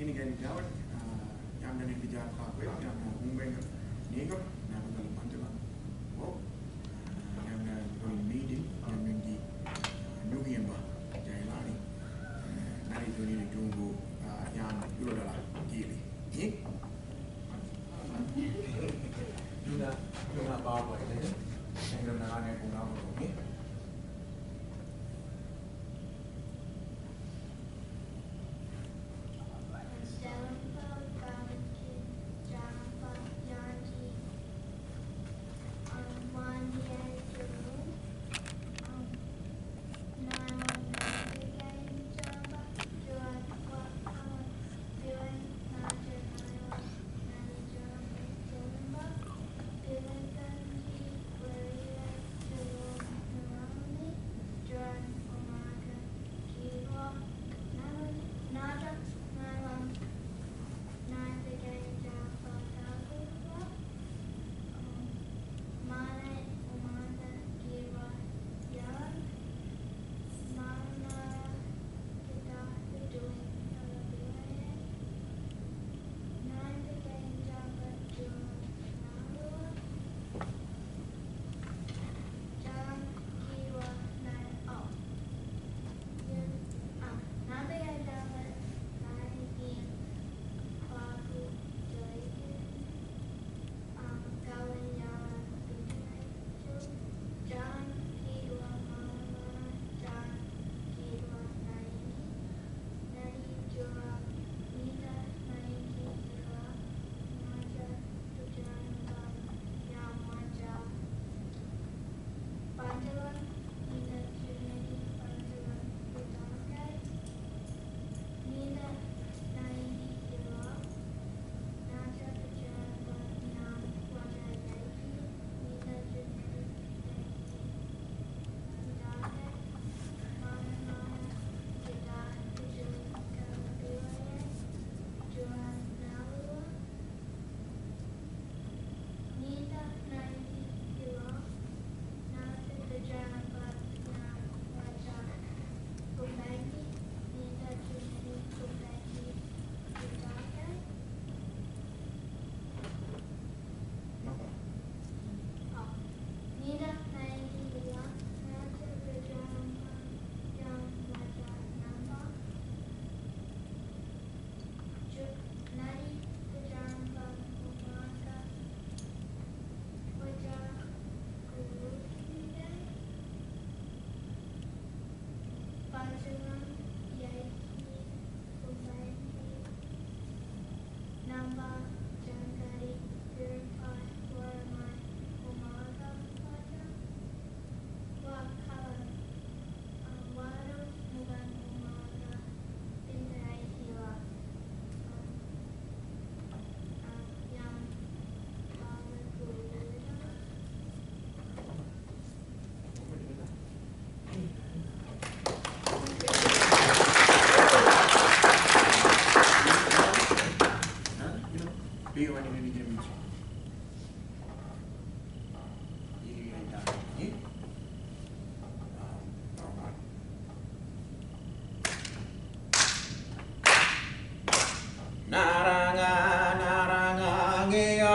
ini kan jawab yang dari dijawab apa yang mungkin ni kok nak dalam panjang oh yang dari meeting yang di nyugi yang bah Jayalaani nari tu ni tunggu yang dulu dah gili ni Juna bawa ini yang dalam yang guna ni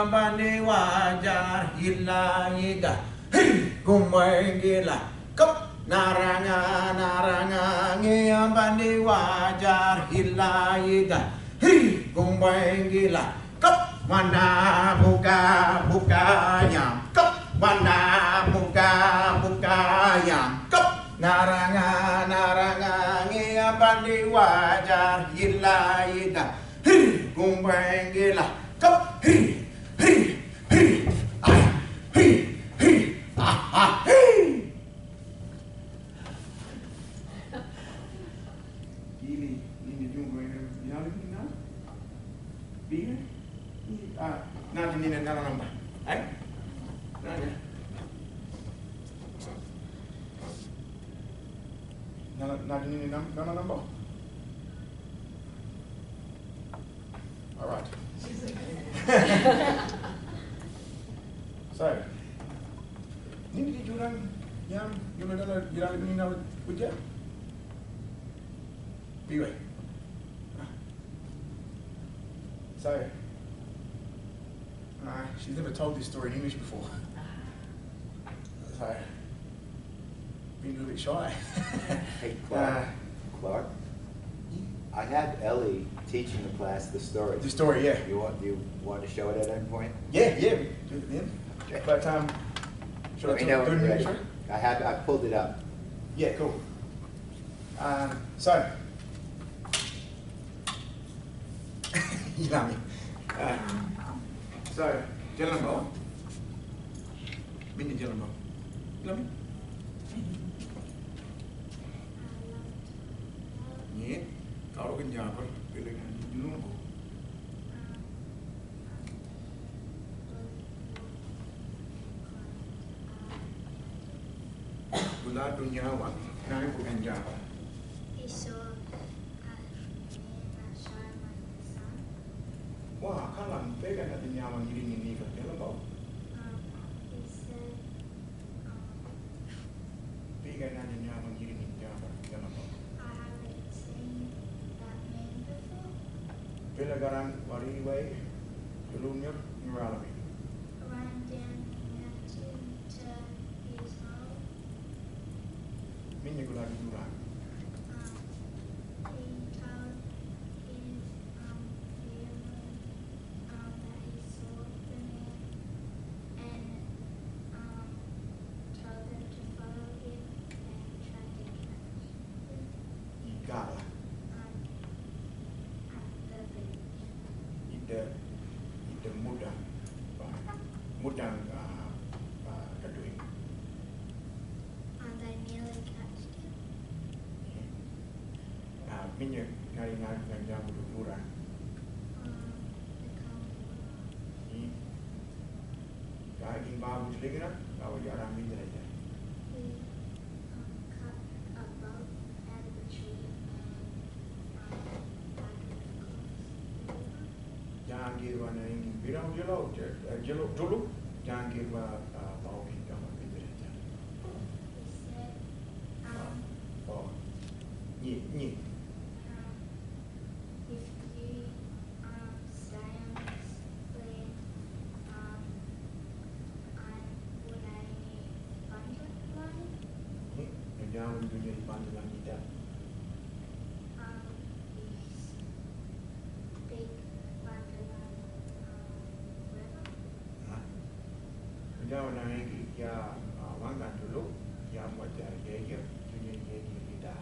Bani wajar hilayida kumengila kap naranga ngiyambani wajar hilayida kumengila kap mana buka yam kap mana buka yam kap naranga ngiyambani wajar hilayida kumengila kap Nanti ni nak nambah, nanya. Nanti ni nak nambah. Alright. So, ni jurang yang dalam jurang ini nak ujian. Biway. So, she's never told this story in English before. So, been a little bit shy. Hey, Clark, I had Ellie teaching the class the story. The story, yeah. You want to show it at any point? Yeah, we do it then. Okay. But should I do it in English? I pulled it up. Yeah, cool. So, Jayalaani. So, Jayalaani, minne Jayalaani. Jayalaani. Yeah, kalau kan jangan pilih dulu. Gula dunia wan, naik bukan jangan. Wah, kalau pegang kat dunia wan ini kat Jayalaani. Pegang kat dunia wan ini Jayalaani. Bila garang wariway, dulunya Jayalaani. Minne gula durang. Igala. Ide mudah keduing. Minyak nari jamu durang. Kaya babu lagi nak, kau jarang minyak aja. Jangan kira ini birang jelo dulu, jangan kira bau kita minyak aja. Oh, ni. Jangan dunia di pandangan kita. Jangan naik ya wanggan dulu, ya macam dia dunia kita.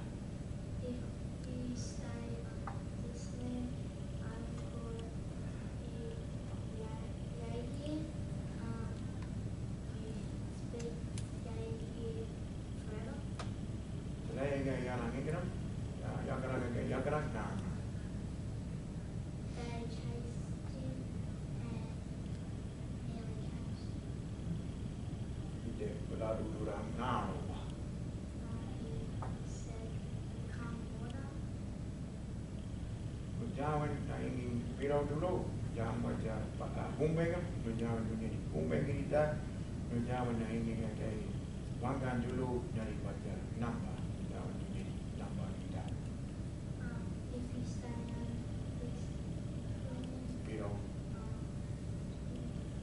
Yang gerak nah. Ide berlalu durang nah. Jangan ingin pirau dulu, jangan baca bumbeng kan, jangan dunia di bumbeng kita, jangan ingin kayak wanggan dulu dari baca nambah, jangan dunia nambah kita.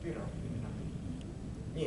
Pirau ini nanti. Ni.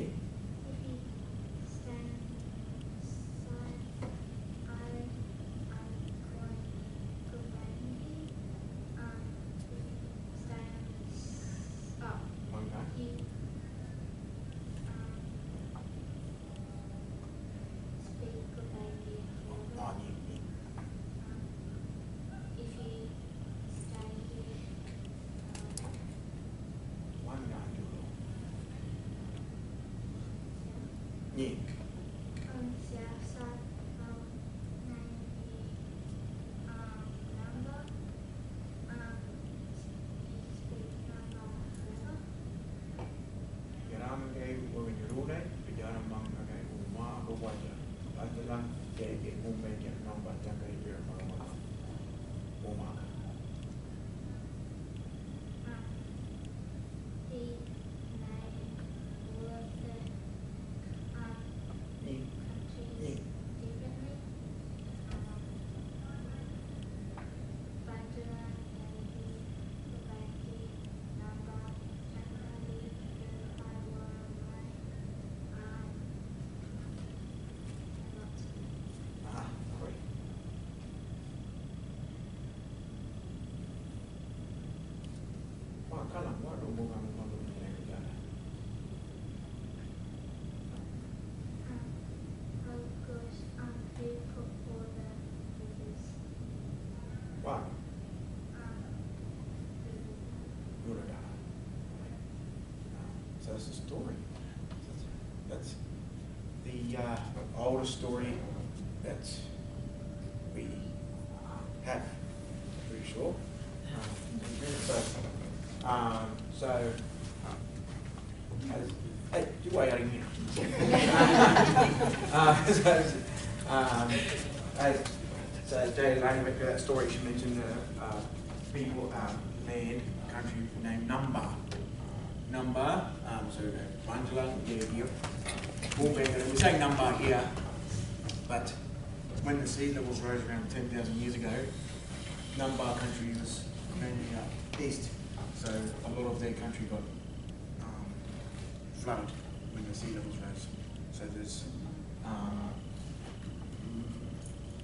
a story. That's the oldest story that we have, I'm pretty sure. Hey, you way out of here. So Jayalaani went through that story. She mentioned people, land, country named Number. So Banjalan, here. We're saying Number here, but when the sea levels rose around 10,000 years ago, Number country was mainly east. So a lot of their country got flooded when the sea levels rose. So there's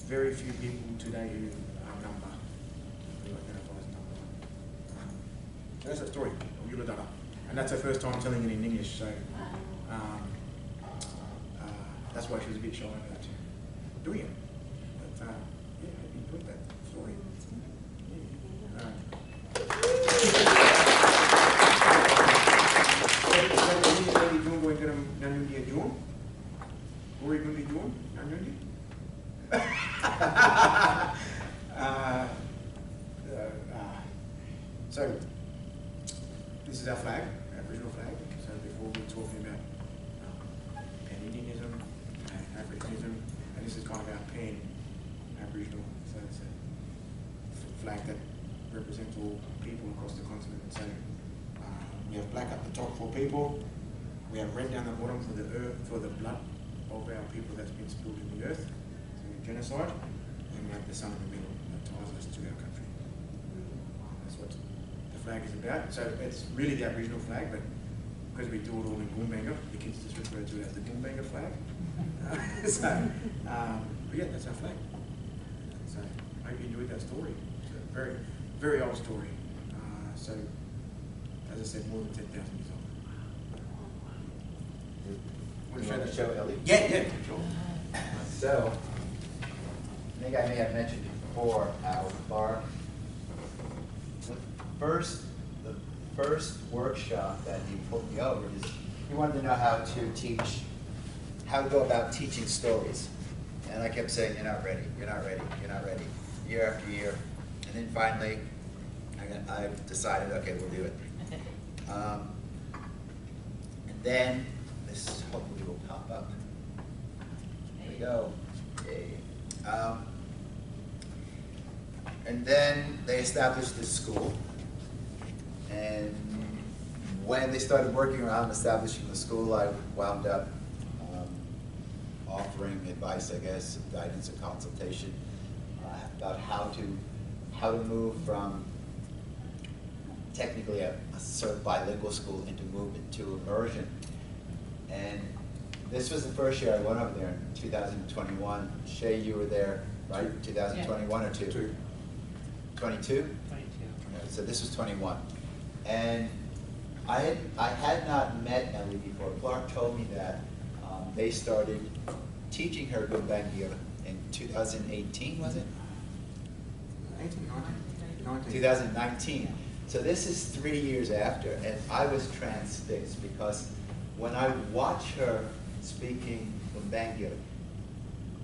very few people today who Number, who identify as Number. So that's that story of Yuladada. And that's her first time telling it in English, so that's why she was a bit shy about doing it. But yeah, I enjoyed that story. So this is our flag, our Aboriginal flag. So before we're talking about Pan-Indianism, Africanism, and this is kind of our Pan-Aboriginal. So it's a flag that represents all people across the continent. So we have black up the top for people. We have red down the bottom for the earth, for the blood of our people that's been spilled in the earth through genocide. And we have the sun in the middle that ties us to our country. That's what the flag is about. So it's really the Aboriginal flag, but because we do it all in Goombanga, the kids just refer to it as the Goombanga flag. But yeah, that's our flag. So I hope you enjoyed that story. It's a very, very old story. So as I said, more than 10,000 years old. Want to show Ellie? Yeah, sure. So, I think I may have mentioned before how the first workshop that he put me over is he wanted to know how to go about teaching stories. And I kept saying, you're not ready, year after year. And then finally, I decided, okay, we'll do it. And then, this hopefully will pop up. There we go. Yay. And then they established this school. And when they started working around establishing the school, I wound up offering advice, I guess, guidance and consultation about how to move from technically a sort of bilingual school into movement to immersion. And this was the first year I went over there in 2021. Shay, you were there, right? 2021 or 2? 22? 22. So this was 21. And I had not met Ellie before. Clark told me that they started teaching her Gumbangia in 2018, was it? 2019. So this is 3 years after, and I was transfixed because when I watch her speaking Gumbangia,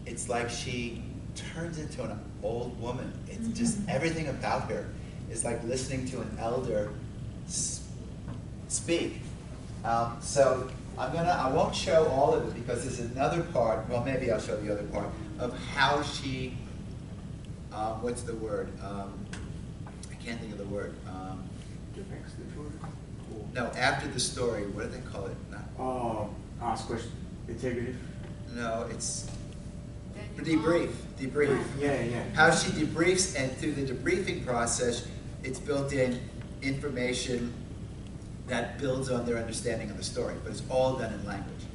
it's like she turns into an old woman. It's just everything about her is like listening to an elder speak. So I won't show all of it because there's another part, well maybe I'll show the other part, of how she, what's the word? I can't think of the word. No, after the story, what do they call it? Ask question, integrative? No, it's debrief. Yeah. How she debriefs, and through the debriefing process, it's built in information that builds on their understanding of the story, but it's all done in language.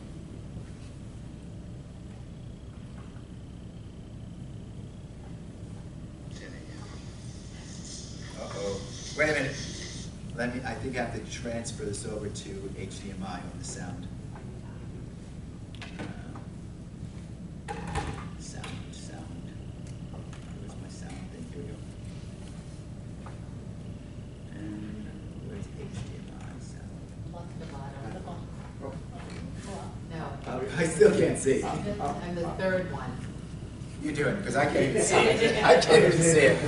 Uh-oh. Wait a minute. I think I have to transfer this over to HDMI on the sound. Sound. Where's my sound thing? Here we go. And where's HDMI sound? still can't see. And the third one. You do it, because I can't even see it. I can't even see it.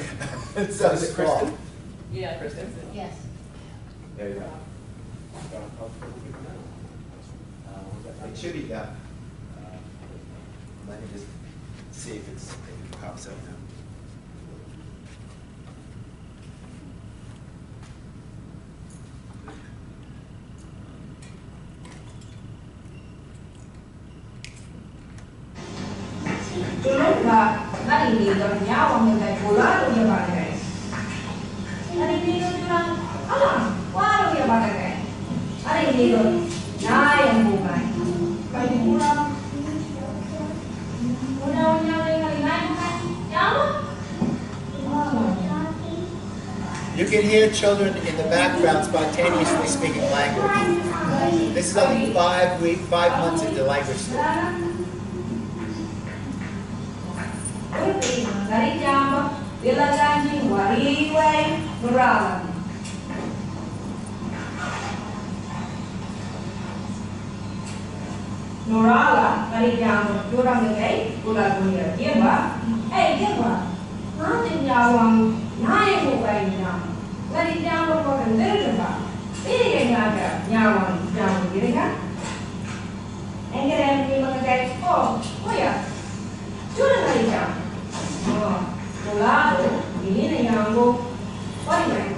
It's so small. Yeah, Kristen. Yes. There you go. It should be done. Let me just see if it pops up now. Tulungga naliligaw niya ang mga kularo niya bagay. Naliligaw niya alam, kularo niya bagay. Naliligaw niya yang buhay. Kaya kurang unaw niya ang halingay buhay. Yaman? You can hear children in the background spontaneously speaking language. This is only 5 months into language school. Dari jam bila janji wariwai meralam. Nurala dari jam kurang lebih bulan bulan dia bah, dia bah, nanti nyawang naik bukan jam, dari jam bukan dari bah, ini yang ada nyawang jam ini kan? Engkau yang mengenai oh ya, sudah dari jam. Lado, ini na yango, pari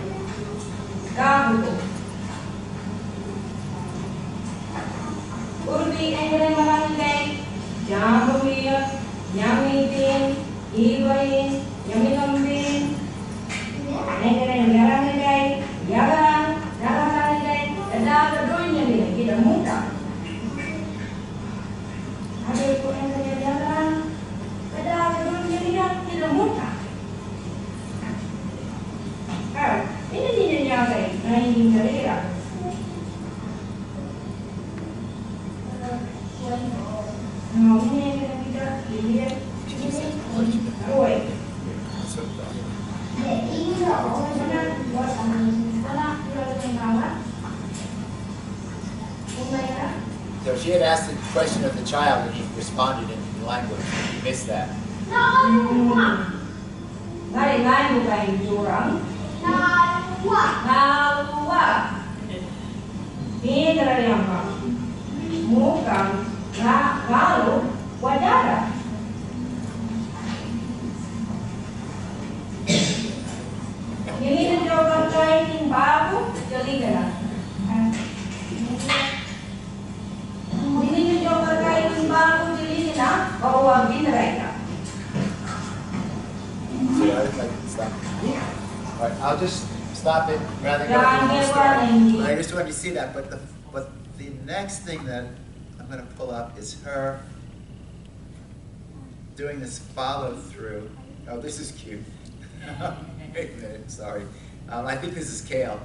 gabu. Urbi engkau malangai, jamu liat, nyamitin, ibain, nyamitin, engkau malangai, jalan, ada berdoanya ni kita muda. Ada itu engkau jalan, ada berdoanya dia kita muda. Ini tidak nyata, nah ini cerita. Nah ini kita lihat, roy. Ini orang buat anak kenal. So she had asked the question of the child and he responded in language. You missed that. Dari lain bukan jurang. Nalua. Ini dari apa? Bukan lalu wadara. Ini mencoba training baru jadi kan? Ini mencoba training baru jadi kan? Bahwa mereka. So I would like to stop. All right, I'll just stop it rather than go through the whole story. I just wanted to see that, but the next thing that I'm going to pull up is her doing this follow through. Oh, this is cute. Wait a minute, sorry. I think this is Kale.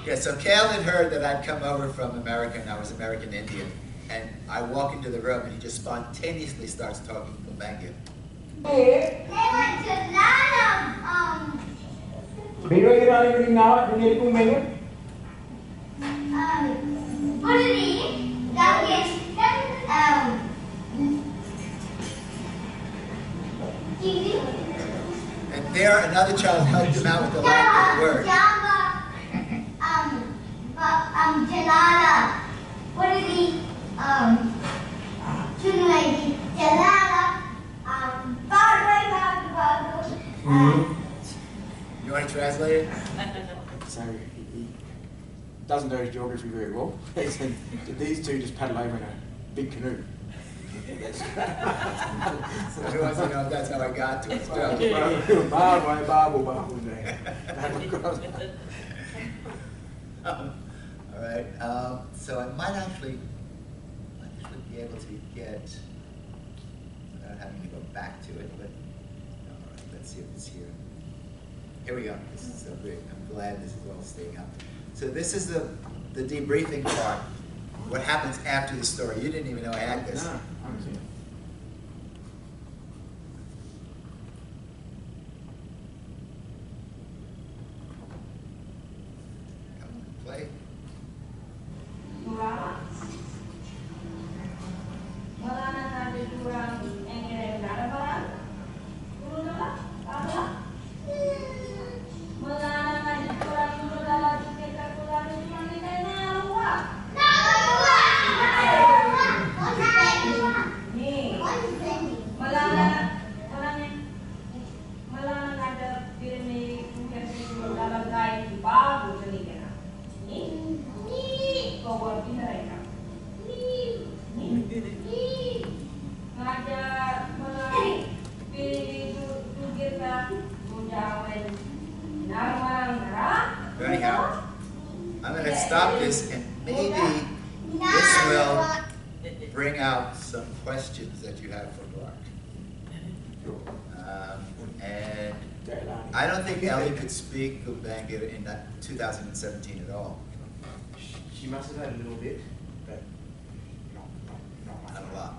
Yeah, so Kale had heard that I'd come over from America and I was American Indian. And I walk into the room and he just spontaneously starts talking Kumbanga. And there another child helped him out with the language word. Jalala. What is he? Jalala. You want to translate it? So he doesn't know his geography very well. He said, these two just paddle over in a big canoe. So who wants to know if that's how I got to it? All right. So I might actually be able to get, without having to go back to it, but all right, let's see if it's here. Here we go. This is so great. I'm glad this is all staying up. So this is the debriefing part. What happens after the story? You didn't even know I had this. No, I haven't seen it. some questions that you have for Mark. And Jayalaani. I don't think Ellie could speak Gubanga in that 2017 at all. She must have had a little bit, but not Not a lot.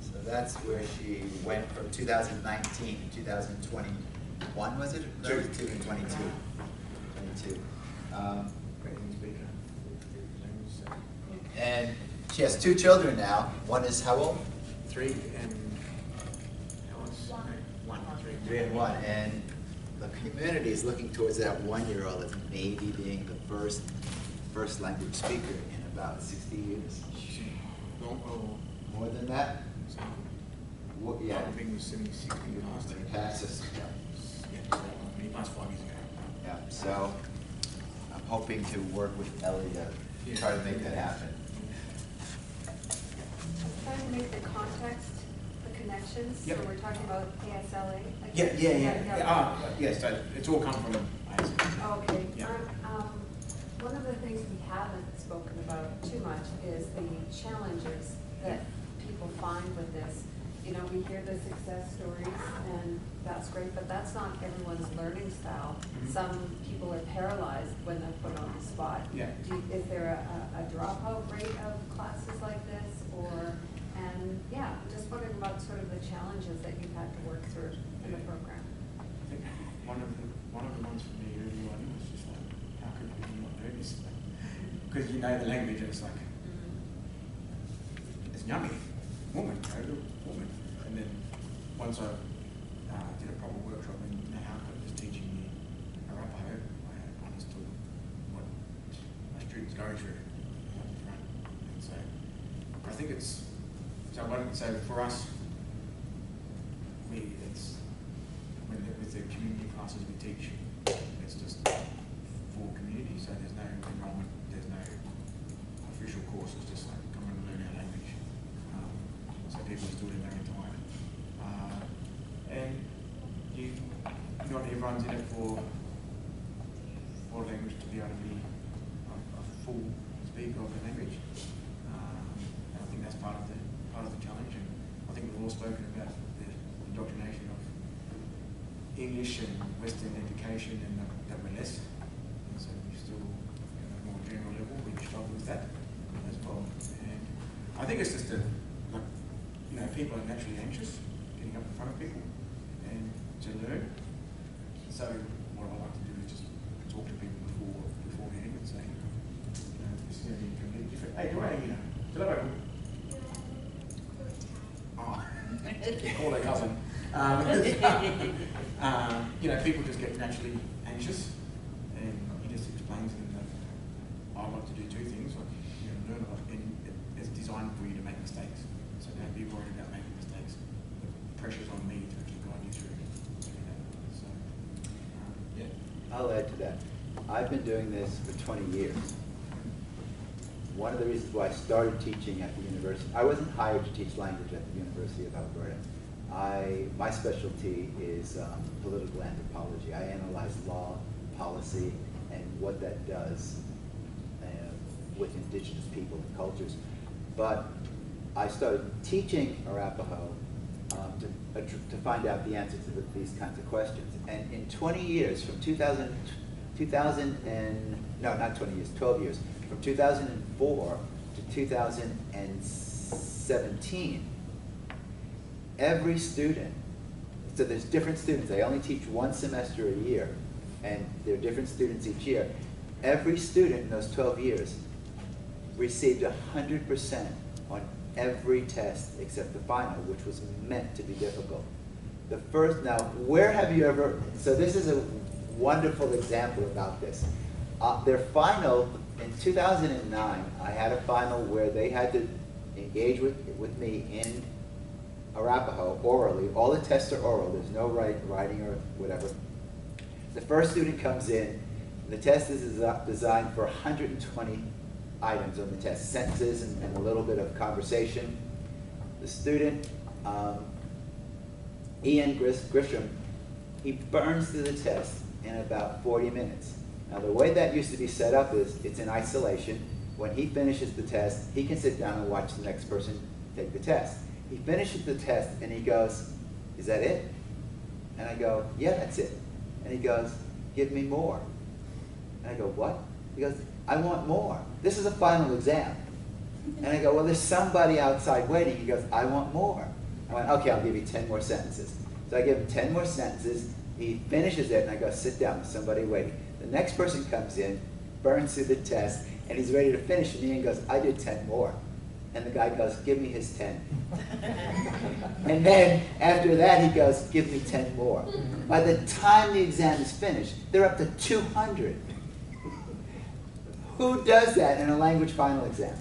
So that's where she went from 2019 to 2021, was it? No, 22. 22. And she has 2 children now. One is how old? 3 and one. 3 and 1. And the community is looking towards that 1-year-old as maybe being the first language speaker in about 60 years. More than that? What, yeah. I think it was 60 last year. Passes. Yeah, last 5 years ago. Yeah, so I'm hoping to work with Ellie to try to make that happen. Trying to make the context, the connections, Yep. so we're talking about ASLA. Yes, so it's all come from ASLA. Okay. Yeah. One of the things we haven't spoken about too much is the challenges that people find with this. You know, we hear the success stories, and that's great, but that's not everyone's learning style. Some people are paralyzed when they're put on the spot. Yeah. Is there a dropout rate of classes like this, or, and yeah, just wondering about sort of the challenges that you've had to work through in the program. I think one of the ones for me early on was just like, how could you not do this? Because you know the language, and it's like, it's yummy, woman, woman. And then once I did a proper workshop and how I was teaching me Arapaho, I understood what my students go through at the front. And so I think it's, so for us, it's, with the community classes we teach, it's just for community, so there's no enrollment, there's no official course, it's just like come and learn our language. So people are still in their own time. And not everyone's in it for language to be able to be a full speaker of the language. And I think that's part of the challenge. And I think we've all spoken about the indoctrination of English and Western education, and that we're less. And so we still, at a more general level, we struggle with that as well. And I think it's just people are naturally anxious getting up in front of people and to learn. So what I like to do is just talk to people beforehand and say, this is going to be completely different. Hey, where are you now? Oh, call their cousin. People just get naturally anxious, and you just explain to them that I like to do 2 things. Like, learn a lot, and it's designed for you to make mistakes. So don't be worried about making mistakes. The pressure's on me to actually guide you through that. So, I'll add to that. I've been doing this for 20 years. One of the reasons why I started teaching at the university, I wasn't hired to teach language at the University of Alberta. My specialty is political anthropology. I analyze law, policy, and what that does with indigenous people and cultures. But I started teaching Arapaho to find out the answer to these kinds of questions. And in 20 years, from 12 years, from 2004 to 2017, every student, so there's different students, I only teach 1 semester a year, and there are different students each year. Every student in those 12 years received 100% on every test except the final, which was meant to be difficult. Now, where have you ever, so this is a wonderful example about this. Their final, in 2009, I had a final where they had to engage with me in Arapaho orally. All the tests are oral, there's no writing or whatever. The first student comes in, the test is designed for 120 items on the test, sentences and a little bit of conversation. The student, Ian Grisham, he burns through the test in about 40 minutes. Now the way that used to be set up is it's in isolation. When he finishes the test, he can sit down and watch the next person take the test. He finishes the test and he goes, is that it? And I go, yeah, that's it. And he goes, give me more. And I go, what? He goes, I want more. This is a final exam. And I go, well, there's somebody outside waiting. He goes, I want more. I went, okay, I'll give you 10 more sentences. So I give him 10 more sentences. He finishes it, and I go, sit down, there's somebody waiting. The next person comes in, burns through the test, and he's ready to finish, and Ian goes, I did 10 more. And the guy goes, give me his 10. And then after that, he goes, give me 10 more. By the time the exam is finished, they're up to 200. Who does that in a language final exam?